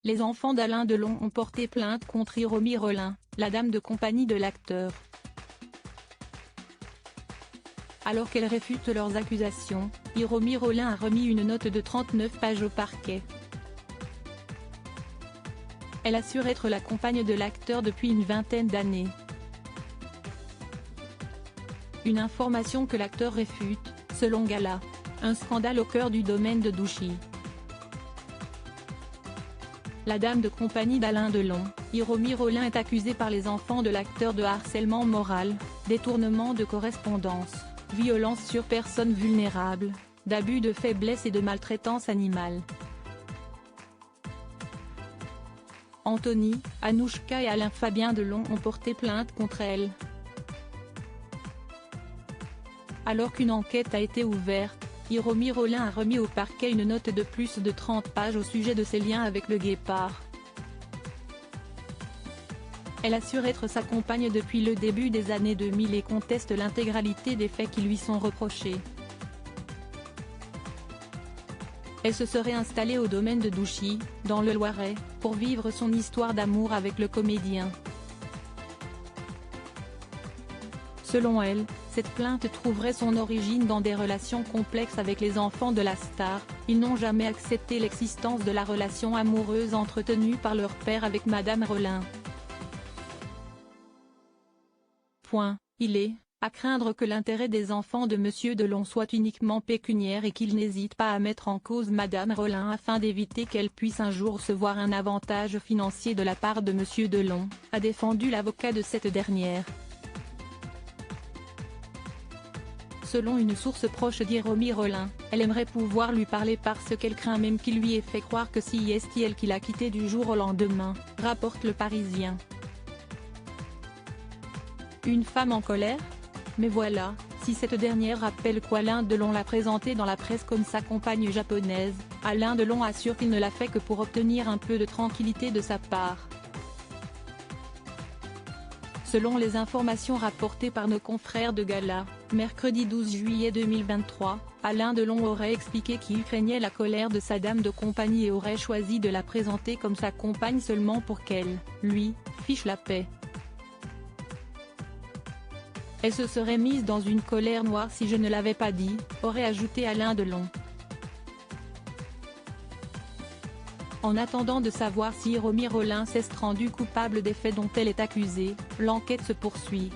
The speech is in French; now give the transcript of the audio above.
Les enfants d'Alain Delon ont porté plainte contre Hiromi Rollin, la dame de compagnie de l'acteur. Alors qu'elle réfute leurs accusations, Hiromi Rollin a remis une note de 39 pages au parquet. Elle assure être la compagne de l'acteur depuis une vingtaine d'années. Une information que l'acteur réfute, selon Gala. Un scandale au cœur du domaine de Douchy. La dame de compagnie d'Alain Delon, Hiromi Rollin est accusée par les enfants de l'acteur de harcèlement moral, détournement de correspondance, violence sur personnes vulnérables, d'abus de faiblesse et de maltraitance animale. Anthony, Anouchka et Alain Fabien Delon ont porté plainte contre elle. Alors qu'une enquête a été ouverte, Hiromi Rollin a remis au parquet une note de plus de 30 pages au sujet de ses liens avec le guépard. Elle assure être sa compagne depuis le début des années 2000 et conteste l'intégralité des faits qui lui sont reprochés. Elle se serait installée au domaine de Douchy, dans le Loiret, pour vivre son histoire d'amour avec le comédien. Selon elle, cette plainte trouverait son origine dans des relations complexes avec les enfants de la star. Ils n'ont jamais accepté l'existence de la relation amoureuse entretenue par leur père avec Madame Rollin. Il est à craindre que l'intérêt des enfants de Monsieur Delon soit uniquement pécuniaire et qu'il n'hésite pas à mettre en cause Madame Rollin afin d'éviter qu'elle puisse un jour recevoir un avantage financier de la part de Monsieur Delon, a défendu l'avocat de cette dernière. Selon une source proche d'Hiromi Rollin, elle aimerait pouvoir lui parler parce qu'elle craint même qu'il lui ait fait croire que c'est elle qui l'a quitté du jour au lendemain, rapporte Le Parisien. Une femme en colère ? Mais voilà, si cette dernière rappelle qu'Alain Delon l'a présentée dans la presse comme sa compagne japonaise, Alain Delon assure qu'il ne l'a fait que pour obtenir un peu de tranquillité de sa part. Selon les informations rapportées par nos confrères de Gala, mercredi 12 juillet 2023, Alain Delon aurait expliqué qu'il craignait la colère de sa dame de compagnie et aurait choisi de la présenter comme sa compagne seulement pour qu'elle, lui, fiche la paix. Elle se serait mise dans une colère noire si je ne l'avais pas dit, aurait ajouté Alain Delon. En attendant de savoir si Hiromi Rollin s'est rendue coupable des faits dont elle est accusée, l'enquête se poursuit.